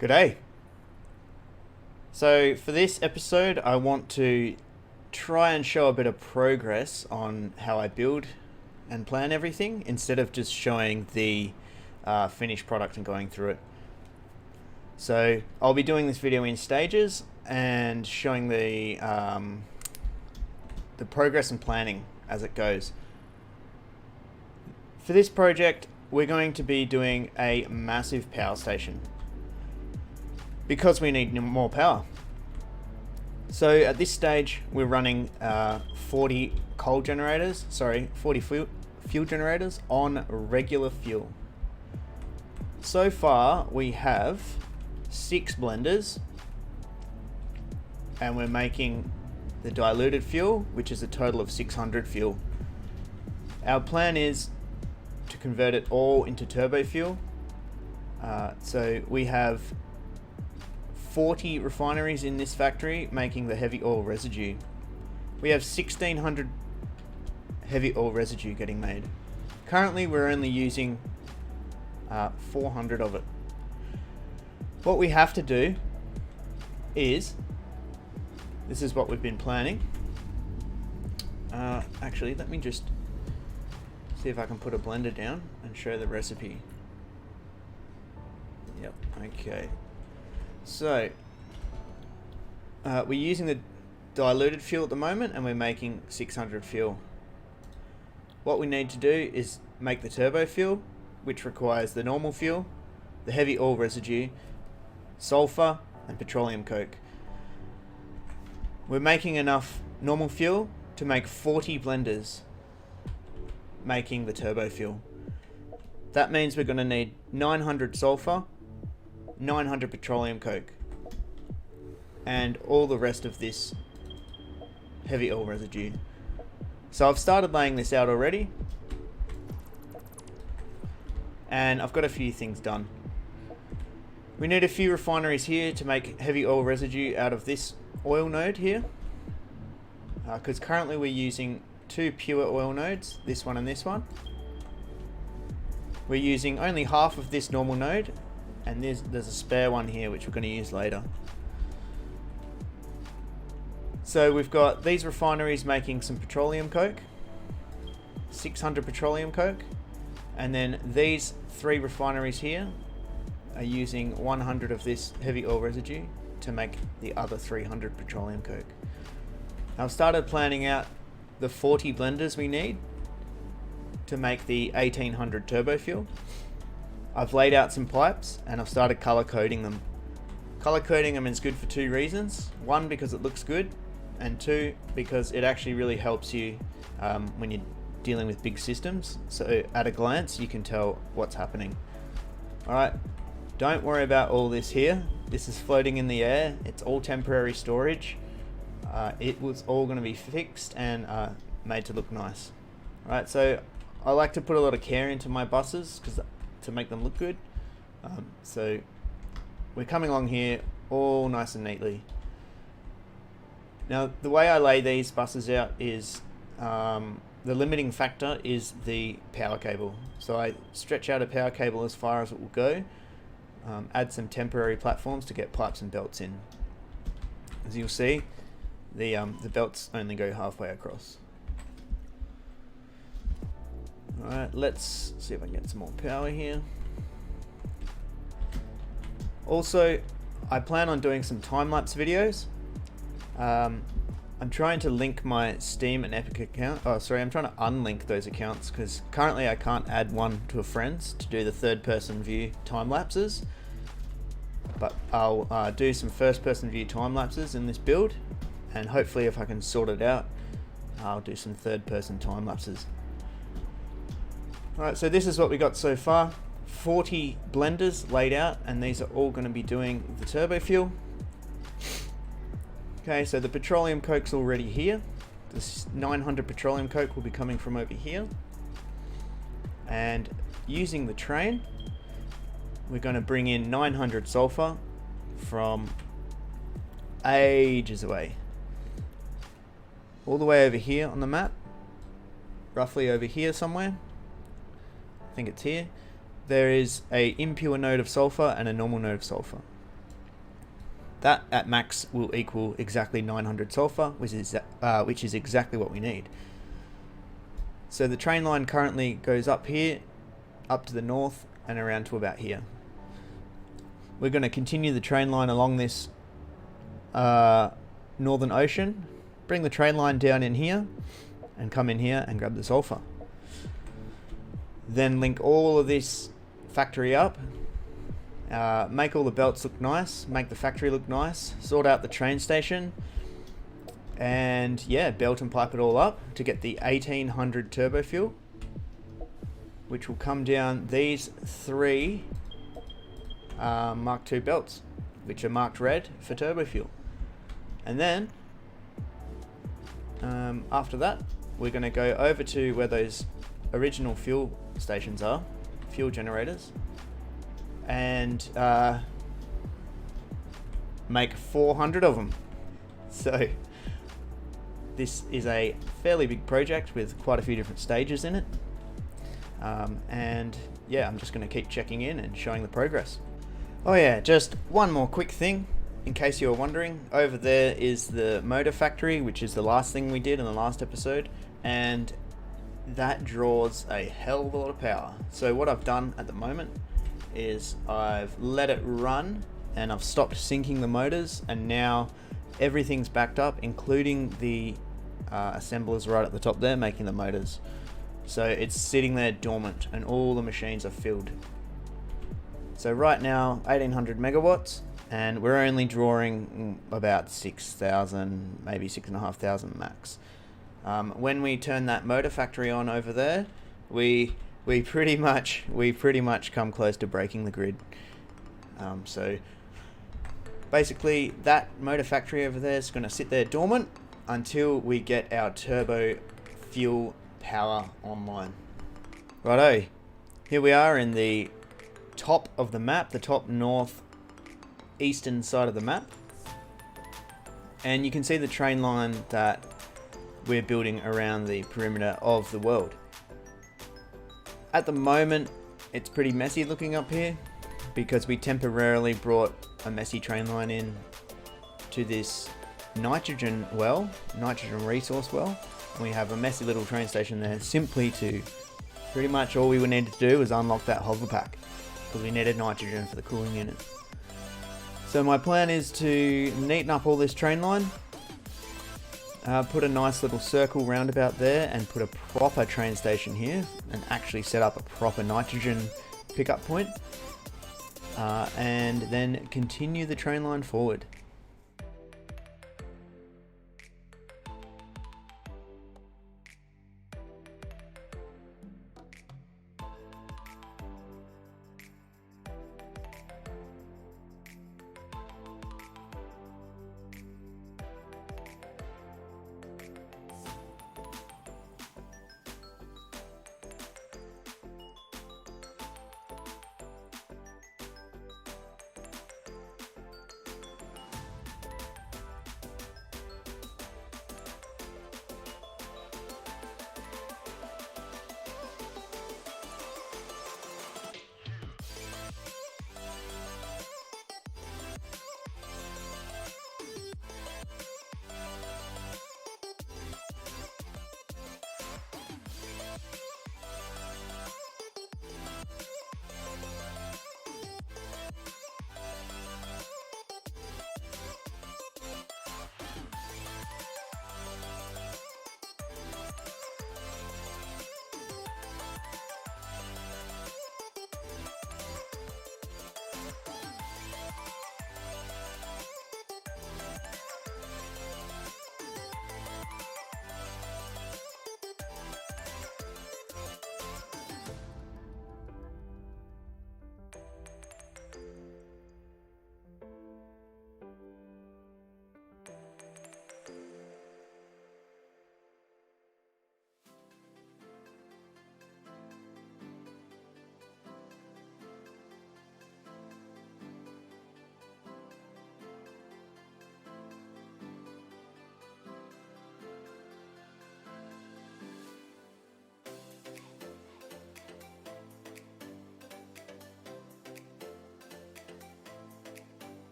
G'day. So for this episode, I want to try and show a bit of progress on how I build and plan everything instead of just showing the finished product and going through it. So I'll be doing this video in stages and showing the progress and planning as it goes. For this project, we're going to be doing a massive power station because we need more power. So at this stage, we're running 40 fuel generators on regular fuel. So far, we have 6 blenders, and we're making the diluted fuel, which is a total of 600 fuel. Our plan is to convert it all into turbo fuel. So we have 40 refineries in this factory making the heavy oil residue. We have 1600 heavy oil residue getting made. Currently we're only using 400 of it. What we have to do is, this is what we've been planning. Actually, let me just see if I can put a blender down and show the recipe. Yep, okay. So, we're using the diluted fuel at the moment and we're making 600 fuel. What we need to do is make the turbo fuel, which requires the normal fuel, the heavy oil residue, sulfur and petroleum coke. We're making enough normal fuel to make 40 blenders making the turbo fuel. That means we're going to need 900 sulfur, 900 petroleum coke, and all the rest of this heavy oil residue. So I've started laying this out already, and I've got a few things done. We need a few refineries here to make heavy oil residue out of this oil node here, because currently we're using 2 pure oil nodes, this one and this one. We're using only half of this normal node, and there's a spare one here which we're going to use later. So we've got these refineries making some petroleum coke, 600 petroleum coke, and then these 3 refineries here are using 100 of this heavy oil residue to make the other 300 petroleum coke. I've started planning out the 40 blenders we need to make the 1800 turbo fuel. I've laid out some pipes and I've started color coding them. Color coding them is good for 2 reasons. 1, because it looks good, and 2, because it actually really helps you when you're dealing with big systems. So at a glance you can tell what's happening. Alright, don't worry about all this here. This is floating in the air. It's all temporary storage. It was all going to be fixed and made to look nice. Alright, so I like to put a lot of care into my buses to make them look good. So we're coming along here all nice and neatly. Now the way I lay these buses out is the limiting factor is the power cable. So I stretch out a power cable as far as it will go, add some temporary platforms to get pipes and belts in. As you'll see, the belts only go halfway across. Alright, let's see if I can get some more power here. Also, I plan on doing some time-lapse videos. I'm trying to link my Steam and Epic account. I'm trying to unlink those accounts because currently I can't add one to a friend's to do the third-person view time-lapses. But I'll do some first-person view time-lapses in this build, and hopefully if I can sort it out, I'll do some third-person time-lapses. Alright, so this is what we got so far. 40 blenders laid out, and these are all going to be doing the turbo fuel. Okay, so the petroleum coke's already here. This 900 petroleum coke will be coming from over here. And using the train, we're going to bring in 900 sulfur from ages away. All the way over here on the map, roughly over here somewhere. I think it's here. There is a impure node of sulfur and a normal node of sulfur. that at max will equal exactly 900 sulfur, which is exactly what we need. So the train line currently goes up here, up to the north, and around to about here. We're going to continue the train line along this Northern Ocean, bring the train line down in here, and come in here and grab the sulfur. Then link all of this factory up, make all the belts look nice, make the factory look nice, sort out the train station, and yeah, belt and pipe it all up to get the 1800 turbo fuel, which will come down these 3 Mark II belts, which are marked red for turbo fuel. And then after that, we're going to go over to where those original fuel stations are, fuel generators, and make 400 of them. So this is a fairly big project with quite a few different stages in it, and yeah, I'm just going to keep checking in and showing the progress. Oh yeah, just one more quick thing in case you were wondering. Over there is the motor factory, which is the last thing we did in the last episode, and that draws a hell of a lot of power. So what I've done at the moment is I've let it run and I've stopped syncing the motors, and now everything's backed up, including the assemblers right at the top there making the motors. So it's sitting there dormant and all the machines are filled. So right now 1800 megawatts, and we're only drawing about 6,000, maybe 6,500 max. When we turn that motor factory on over there, we pretty much come close to breaking the grid. So basically that motor factory over there is going to sit there dormant until we get our turbo fuel power online. Righto, here we are in the top of the map, the top northeastern side of the map, and you can see the train line that we're building around the perimeter of the world. At the moment it's pretty messy looking up here because we temporarily brought a messy train line in to this nitrogen resource well, and we have a messy little train station there simply to pretty much all we would need to do is unlock that hover pack because we needed nitrogen for the cooling unit. So my plan is to neaten up all this train line, put a nice little circle roundabout there and put a proper train station here and actually set up a proper nitrogen pickup point, and then continue the train line forward.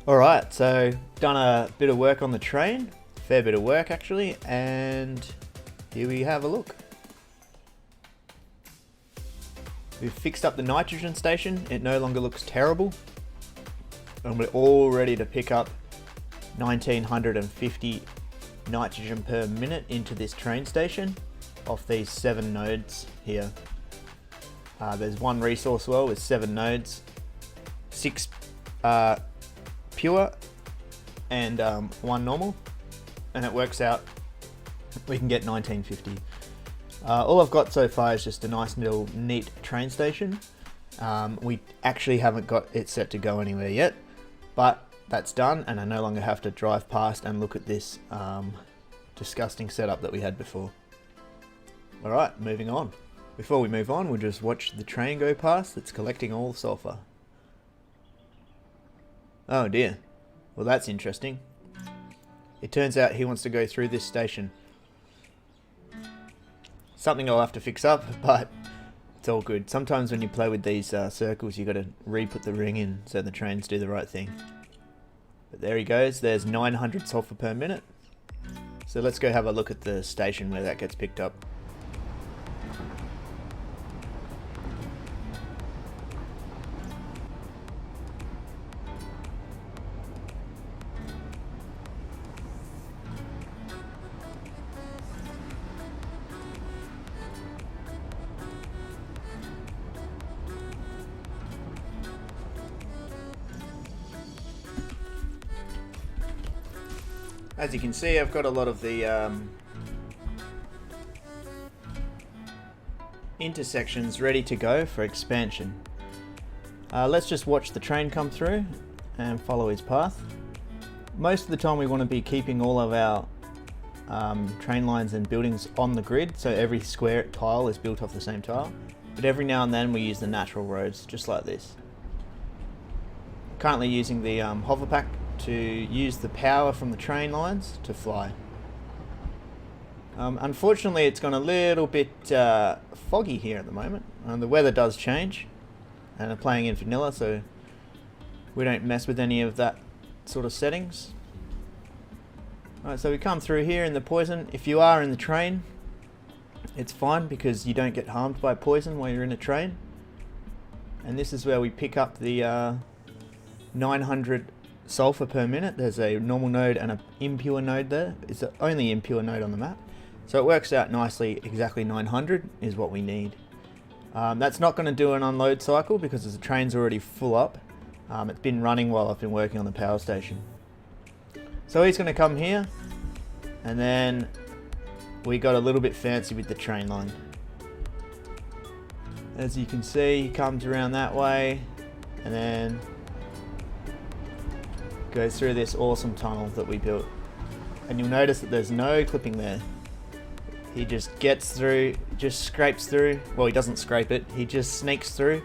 Alright, so done a bit of work on the train, fair bit of work actually, and here we have a look. We've fixed up the nitrogen station, it no longer looks terrible, and we're all ready to pick up 1950 nitrogen per minute into this train station off these 7 nodes here. There's one resource well with 7 nodes, 6 pure and 1 normal, and it works out we can get 1950. All I've got so far is just a nice little neat train station. We actually haven't got it set to go anywhere yet, but that's done and I no longer have to drive past and look at this disgusting setup that we had before. Alright, moving on. Before we move on, we'll just watch the train go past that's collecting all the sulfur. Oh dear. Well, that's interesting. It turns out he wants to go through this station. Something I'll have to fix up, but it's all good. Sometimes when you play with these circles, you got to re-put the ring in so the trains do the right thing. But there he goes. There's 900 sulfur per minute. So let's go have a look at the station where that gets picked up. As you can see, I've got a lot of the intersections ready to go for expansion. Let's just watch the train come through and follow his path. Most of the time we want to be keeping all of our train lines and buildings on the grid, so every square tile is built off the same tile. But every now and then we use the natural roads, just like this. Currently using the hover pack to use the power from the train lines to fly. Unfortunately, it's gone a little bit foggy here at the moment. The weather does change, and I'm playing in vanilla, so we don't mess with any of that sort of settings. Alright, so we come through here in the poison. If you are in the train, it's fine because you don't get harmed by poison while you're in a train. And this is where we pick up the 900 sulfur per minute. There's a normal node and an impure node there. It's the only impure node on the map. So it works out nicely. Exactly 900 is what we need. That's not going to do an unload cycle because the train's already full up. It's been running while I've been working on the power station. So he's going to come here, and then we got a little bit fancy with the train line. As you can see, he comes around that way and then goes through this awesome tunnel that we built. And you'll notice that there's no clipping there. He just gets through, just scrapes through. Well, he doesn't scrape it, he just sneaks through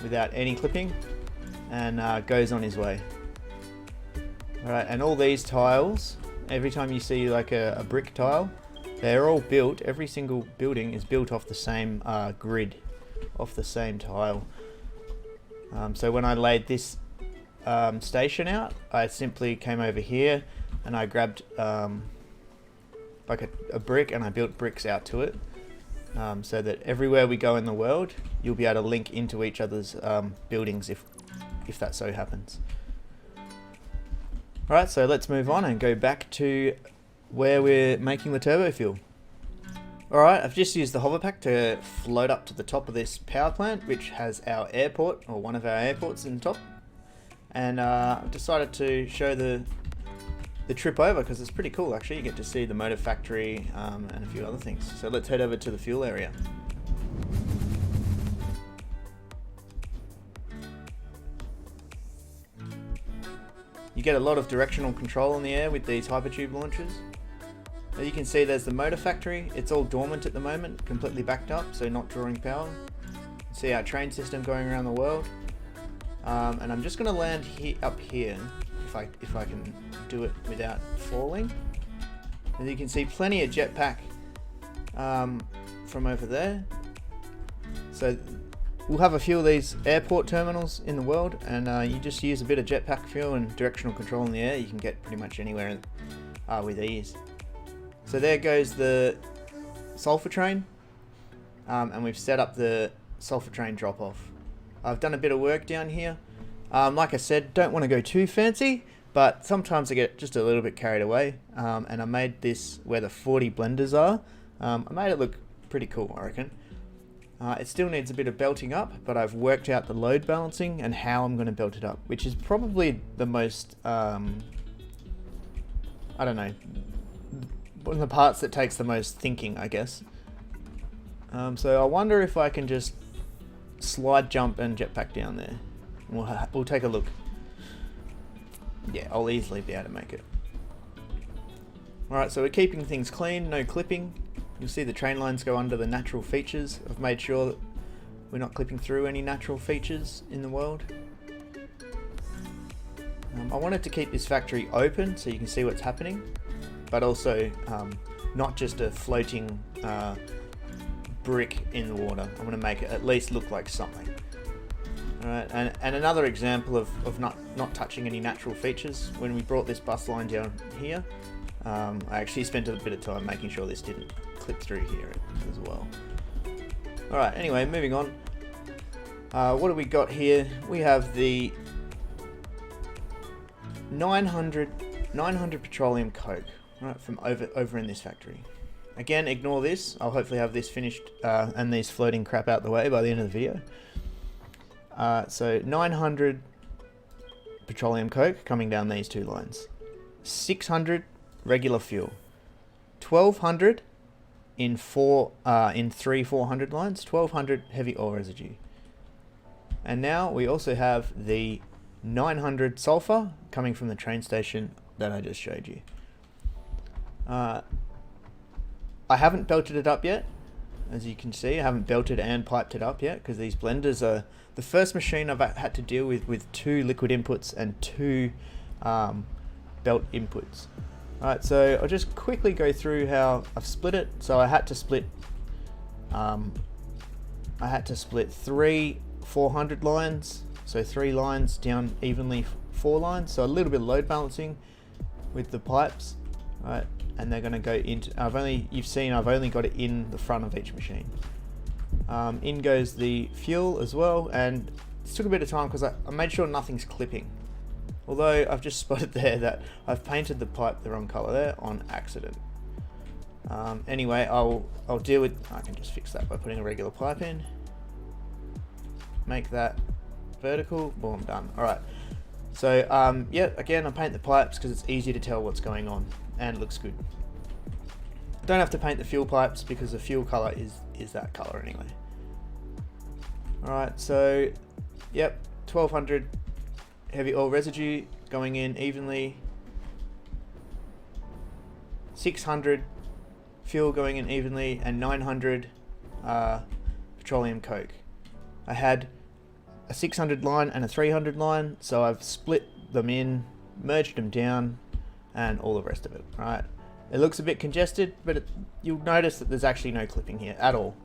without any clipping and goes on his way. Alright, and all these tiles, every time you see like a brick tile, they're all built, every single building is built off the same grid, off the same tile. So when I laid this station out, I simply came over here and I grabbed like a brick and I built bricks out to it, so that everywhere we go in the world you'll be able to link into each other's buildings if that so happens. Alright, so let's move on and go back to where we're making the turbo fuel. Alright, I've just used the hover pack to float up to the top of this power plant, which has our airport, or one of our airports in the top. And I've decided to show the trip over because it's pretty cool actually. You get to see the motor factory and a few other things. So let's head over to the fuel area. You get a lot of directional control in the air with these hypertube launchers. As you can see, there's the motor factory. It's all dormant at the moment, completely backed up, so not drawing power. You can see our train system going around the world. And I'm just going to land up here, if I can do it without falling. As you can see, plenty of jetpack from over there. So we'll have a few of these airport terminals in the world, and you just use a bit of jetpack fuel and directional control in the air. You can get pretty much anywhere with ease. So there goes the sulfur train, and we've set up the sulfur train drop off. I've done a bit of work down here. Like I said, don't want to go too fancy, but sometimes I get just a little bit carried away, and I made this where the 40 blenders are. I made it look pretty cool, I reckon. It still needs a bit of belting up, but I've worked out the load balancing and how I'm going to belt it up, which is probably the most, I don't know, one of the parts that takes the most thinking, I guess. So I wonder if I can just slide, jump, and jetpack down there. We'll take a look. Yeah, I'll easily be able to make it. Alright, so we're keeping things clean, no clipping. You'll see the train lines go under the natural features. I've made sure that we're not clipping through any natural features in the world. I wanted to keep this factory open so you can see what's happening, but also not just a floating brick in the water. I want to make it at least look like something. Alright, and another example of not touching any natural features, when we brought this bus line down here, I actually spent a bit of time making sure this didn't clip through here as well. Alright, anyway, moving on. What do we got here? We have the 900 petroleum coke, right, from over in this factory. Again, ignore this. I'll hopefully have this finished and these floating crap out the way by the end of the video. So 900 petroleum coke coming down these two lines. 600 regular fuel. 1200 in three 400 lines. 1200 heavy oil residue. And now we also have the 900 sulfur coming from the train station that I just showed you. I haven't belted it up yet. As you can see, I haven't belted and piped it up yet because these blenders are the first machine I've had to deal with two liquid inputs and two belt inputs. Alright, so I'll just quickly go through how I've split it. So I had to split three 400 lines, so 3 lines down evenly 4 lines, so a little bit of load balancing with the pipes. Right, and they're going to go into, you've seen I've only got it in the front of each machine. In goes the fuel as well, and it took a bit of time because I made sure nothing's clipping. Although I've just spotted there that I've painted the pipe the wrong color there on accident. Anyway, I'll deal with, I can just fix that by putting a regular pipe in. Make that vertical, boom, done. Alright, so yeah, again I paint the pipes because it's easy to tell what's going on and looks good. Don't have to paint the fuel pipes because the fuel color is that color anyway. Alright, so yep, 1200 heavy oil residue going in evenly, 600 fuel going in evenly, and 900 petroleum coke. I had a 600 line and a 300 line, so I've split them in, merged them down, and all the rest of it. Right, it looks a bit congested, but you'll notice that there's actually no clipping here at all.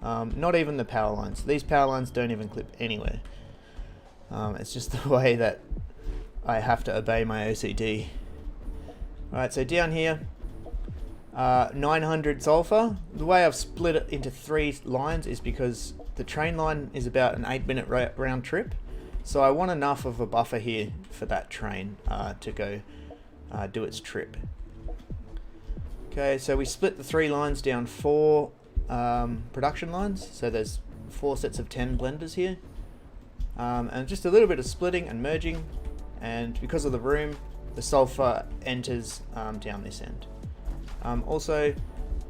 Not even the power lines. These power lines don't even clip anywhere. It's just the way that I have to obey my OCD. Alright, so down here, 900 sulfur. The way I've split it into 3 lines is because the train line is about an 8-minute round trip, so I want enough of a buffer here for that train to go do its trip. Okay, so we split the 3 lines down 4 production lines, so there's 4 sets of 10 blenders here, and just a little bit of splitting and merging, and because of the room, the sulfur enters down this end. Also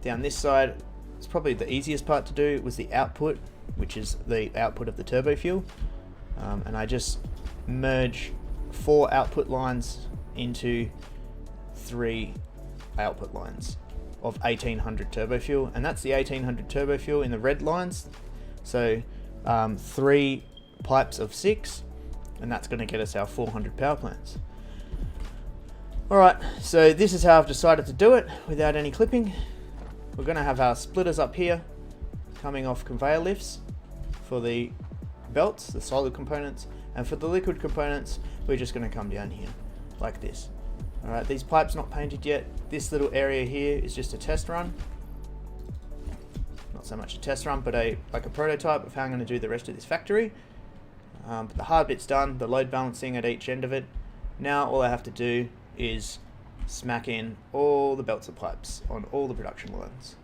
down this side, it's probably the easiest part to do, was the output, which is the output of the turbo fuel, and I just merge 4 output lines into 3 output lines of 1800 turbo fuel, and that's the 1800 turbo fuel in the red lines. So 3 pipes of 6, and that's going to get us our 400 power plants. Alright, so this is how I've decided to do it without any clipping. We're going to have our splitters up here coming off conveyor lifts for the belts, the solid components, and for the liquid components, we're just going to come down here like this. Alright, these pipes not painted yet. This little area here is just a test run. Not so much a test run, but like a prototype of how I'm going to do the rest of this factory. But the hard bit's done, the load balancing at each end of it. Now all I have to do is smack in all the belts and pipes on all the production lines.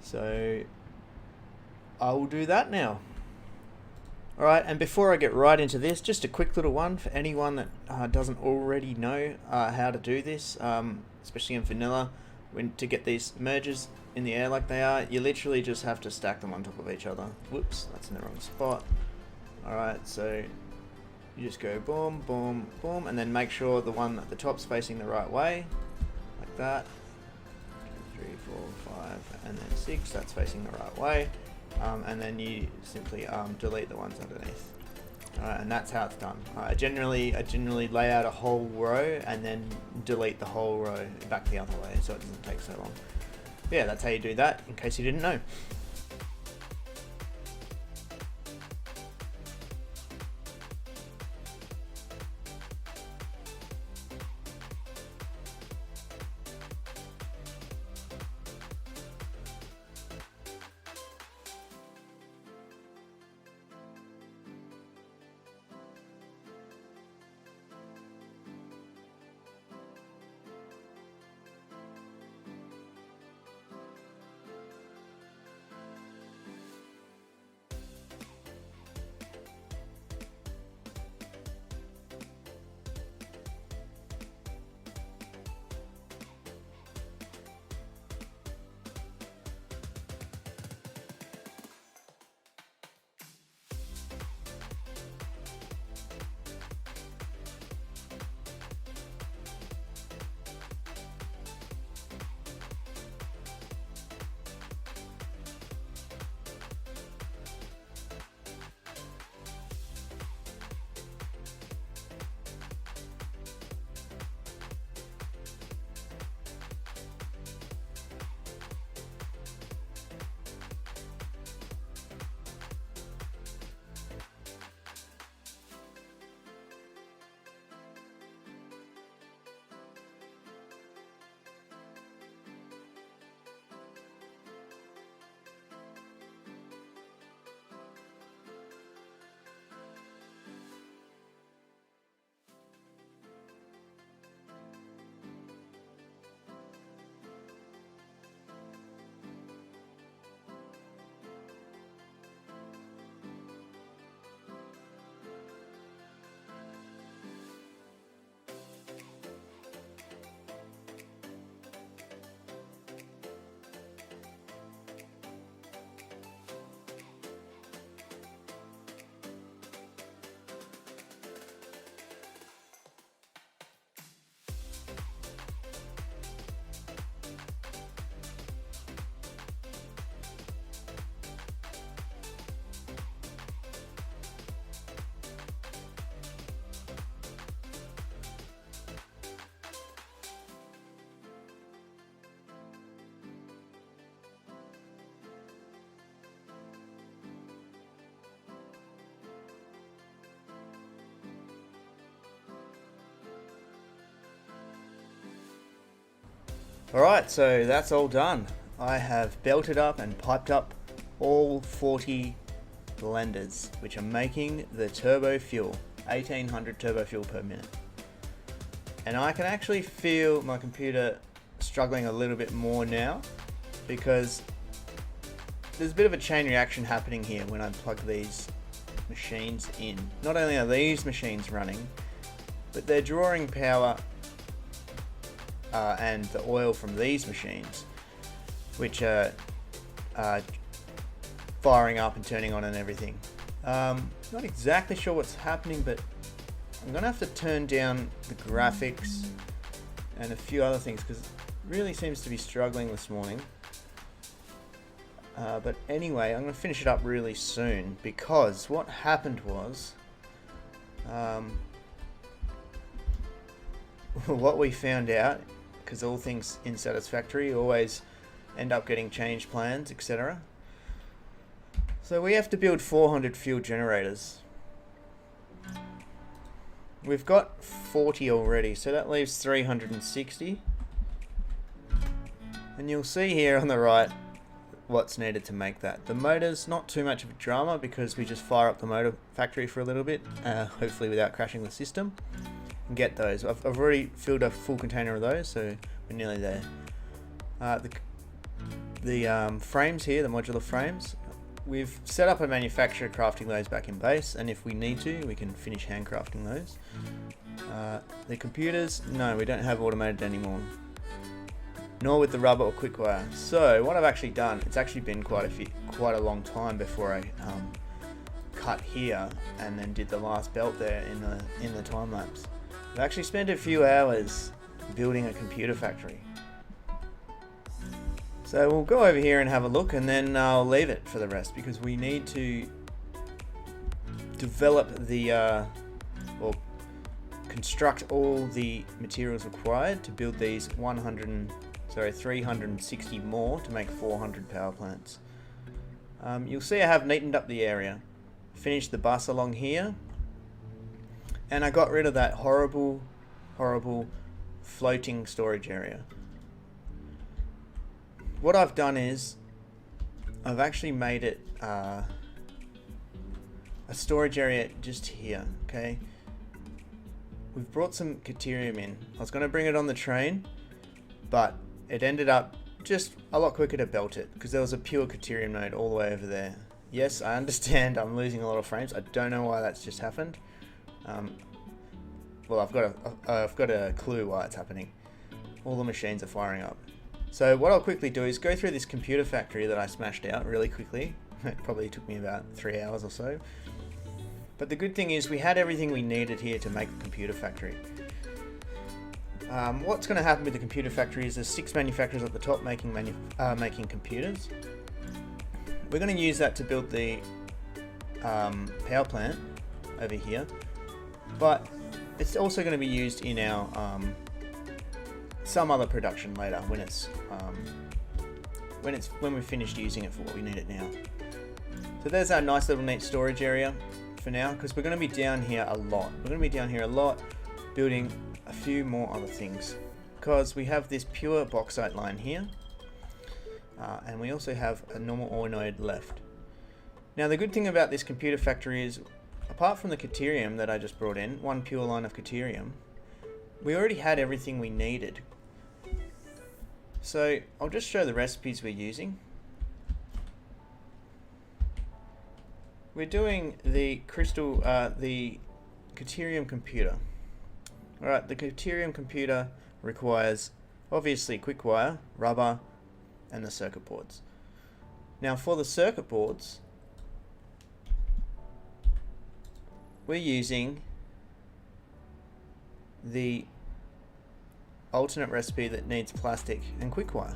So I will do that now. Alright, and before I get right into this, just a quick little one for anyone that doesn't already know how to do this, especially in vanilla. To get these mergers in the air like they are, you literally just have to stack them on top of each other. Whoops, that's in the wrong spot. Alright, so you just go boom, boom, boom, and then make sure the one at the top's facing the right way, like that. 2, 3, 4, 5, and then 6, that's facing the right way. And then you simply delete the ones underneath. And that's how it's done. I generally lay out a whole row and then delete the whole row back the other way, so it doesn't take so long. But yeah, that's how you do that, in case you didn't know. Alright, so that's all done. I have belted up and piped up all 40 blenders, which are making the turbo fuel, 1800 turbo fuel per minute. And I can actually feel my computer struggling a little bit more now, because there's a bit of a chain reaction happening here when I plug these machines in. Not only are these machines running, but they're drawing power and the oil from these machines, which are firing up and turning on and everything. Not exactly sure what's happening, but I'm gonna have to turn down the graphics and a few other things, because it really seems to be struggling this morning. But anyway, I'm gonna finish it up really soon, because what happened was what we found out, because all things in Satisfactory always end up getting change plans, etc. So we have to build 400 fuel generators. We've got 40 already, so that leaves 360. And you'll see here on the right what's needed to make that. The motor's not too much of a drama because we just fire up the motor factory for a little bit, hopefully without crashing the system, and get those. I've already filled a full container of those, so we're nearly there. The frames here, the modular frames, we've set up a manufacturer crafting those back in base, and if we need to, we can finish handcrafting those. The computers, no, we don't have automated anymore, nor with the rubber or quick wire. So what I've actually done, it's actually been quite a long time before I cut here and then did the last belt there in the time lapse. I've actually spent a few hours building a computer factory. So we'll go over here and have a look, and then I'll leave it for the rest because we need to develop the or construct all the materials required to build these 360 more to make 400 power plants. You'll see I have neatened up the area, finished the bus along here, and I got rid of that horrible floating storage area. What I've done is I've actually made it a storage area just here. Okay, we've brought some Caterium in. I was going to bring it on the train, but it ended up just a lot quicker to belt it because there was a pure Caterium node all the way over there. Yes, I understand I'm losing a lot of frames. I don't know why that's just happened. Well, I've got a clue why it's happening. All the machines are firing up. So what I'll quickly do is go through this computer factory that I smashed out really quickly. It probably took me about 3 hours or so. But the good thing is we had everything we needed here to make the computer factory. What's going to happen with the computer factory is there's 6 manufacturers at the top making computers. We're going to use that to build the power plant over here, but it's also going to be used in our some other production later when we've finished using it for what we need it now. So there's our nice little neat storage area for now, because we're going to be down here a lot. We're going to be down here a lot building a few more other things, because we have this pure bauxite line here, and we also have a normal ore node left. Now the good thing about this computer factory is, apart from the Caterium that I just brought in, one pure line of Caterium, we already had everything we needed. So I'll just show the recipes we're using. We're doing the the Caterium computer. Alright, the Caterium computer requires obviously quick wire, rubber, and the circuit boards. Now for the circuit boards, we're using the alternate recipe that needs plastic and quick wire.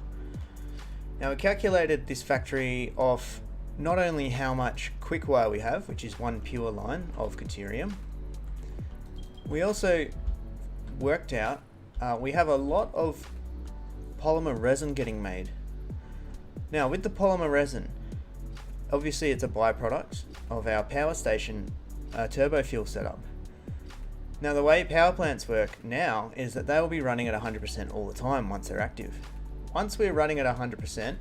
Now we calculated this factory off not only how much quick wire we have, which is one pure line of Caterium, we also worked out we have a lot of polymer resin getting made. Now with the polymer resin, obviously it's a byproduct of our power station turbo fuel setup. Now the way power plants work now is that they will be running at 100% all the time once they're active. Once we're running at 100%,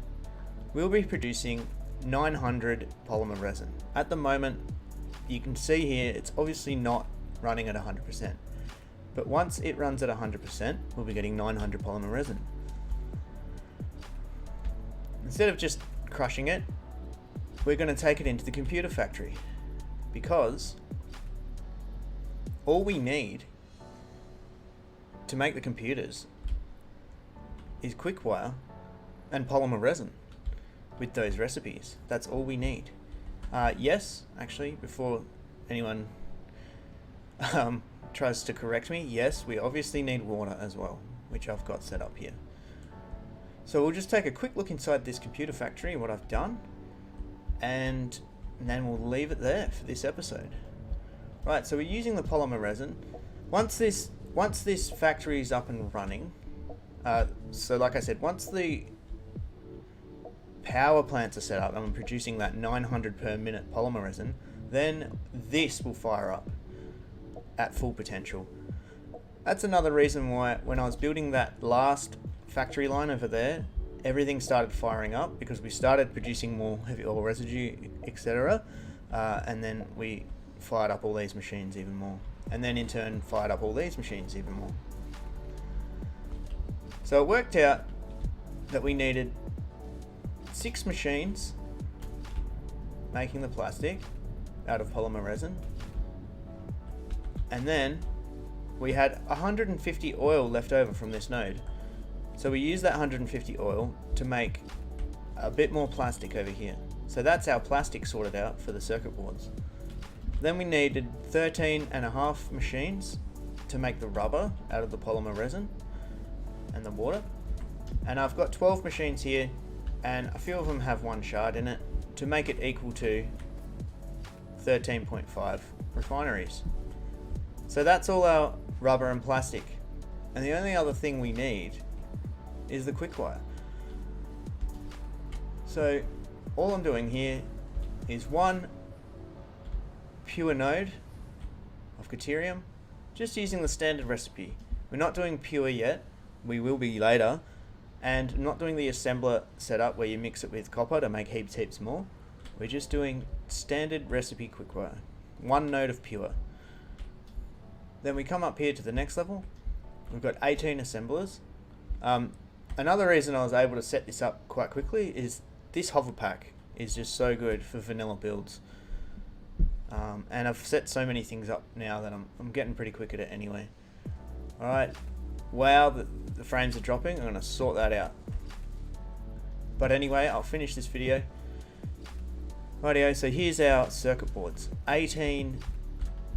we'll be producing 900 polymer resin. At the moment, you can see here, it's obviously not running at 100%. But once it runs at 100%, we'll be getting 900 polymer resin. Instead of just crushing it, we're going to take it into the computer factory, because all we need to make the computers is quick wire and polymer resin with those recipes. That's all we need. Yes, actually, before anyone tries to correct me, yes, we obviously need water as well, which I've got set up here. So we'll just take a quick look inside this computer factory, what I've done, and then we'll leave it there for this episode. Right, so we're using the polymer resin. Once this factory is up and running, so like I said, once the power plants are set up and I'm producing that 900 per minute polymer resin, then this will fire up at full potential. That's another reason why when I was building that last factory line over there, everything started firing up, because we started producing more heavy oil residue, etc. And then we fired up all these machines even more. And then in turn fired up all these machines even more. So it worked out that we needed 6 machines making the plastic out of polymer resin. And then we had 150 oil left over from this node. So we used that 150 oil to make a bit more plastic over here. So that's our plastic sorted out for the circuit boards. Then we needed 13.5 machines to make the rubber out of the polymer resin and the water. And I've got 12 machines here, and a few of them have 1 shard in it, to make it equal to 13.5 refineries. So that's all our rubber and plastic. And the only other thing we need is the quick wire. So all I'm doing here is 1 pure node of Caterium, just using the standard recipe. We're not doing pure yet, we will be later, and not doing the assembler setup where you mix it with copper to make heaps more. We're just doing standard recipe quick wire, 1 node of pure. Then we come up here to the next level. We've got 18 assemblers. Another reason I was able to set this up quite quickly is this hover pack is just so good for vanilla builds. And I've set so many things up now that I'm getting pretty quick at it anyway. Alright, wow, the frames are dropping. I'm going to sort that out. But anyway, I'll finish this video. Rightio, so here's our circuit boards. 18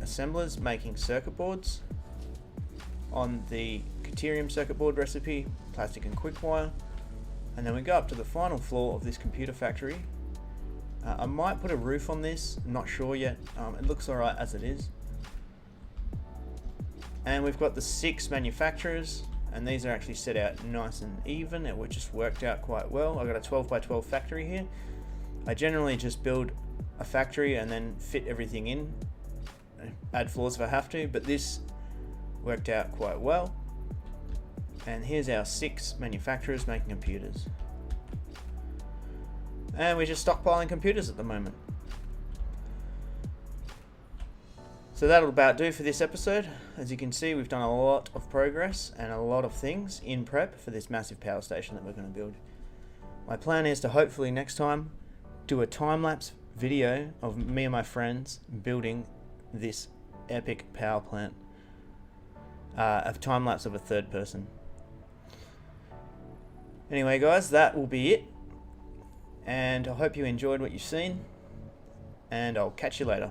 assemblers making circuit boards on the Caterium circuit board recipe, plastic and quick wire. And then we go up to the final floor of this computer factory. I might put a roof on this, I'm not sure yet. It looks alright as it is. And we've got the 6 manufacturers, and these are actually set out nice and even. It just worked out quite well. I've got a 12 by 12 factory here. I generally just build a factory and then fit everything in, add floors if I have to, but this worked out quite well. And here's our 6 manufacturers making computers. And we're just stockpiling computers at the moment. So that'll about do for this episode. As you can see, we've done a lot of progress and a lot of things in prep for this massive power station that we're going to build. My plan is to hopefully next time do a time-lapse video of me and my friends building this epic power plant. A time-lapse of a 3rd person. Anyway guys, that will be it. And I hope you enjoyed what you've seen. And I'll catch you later.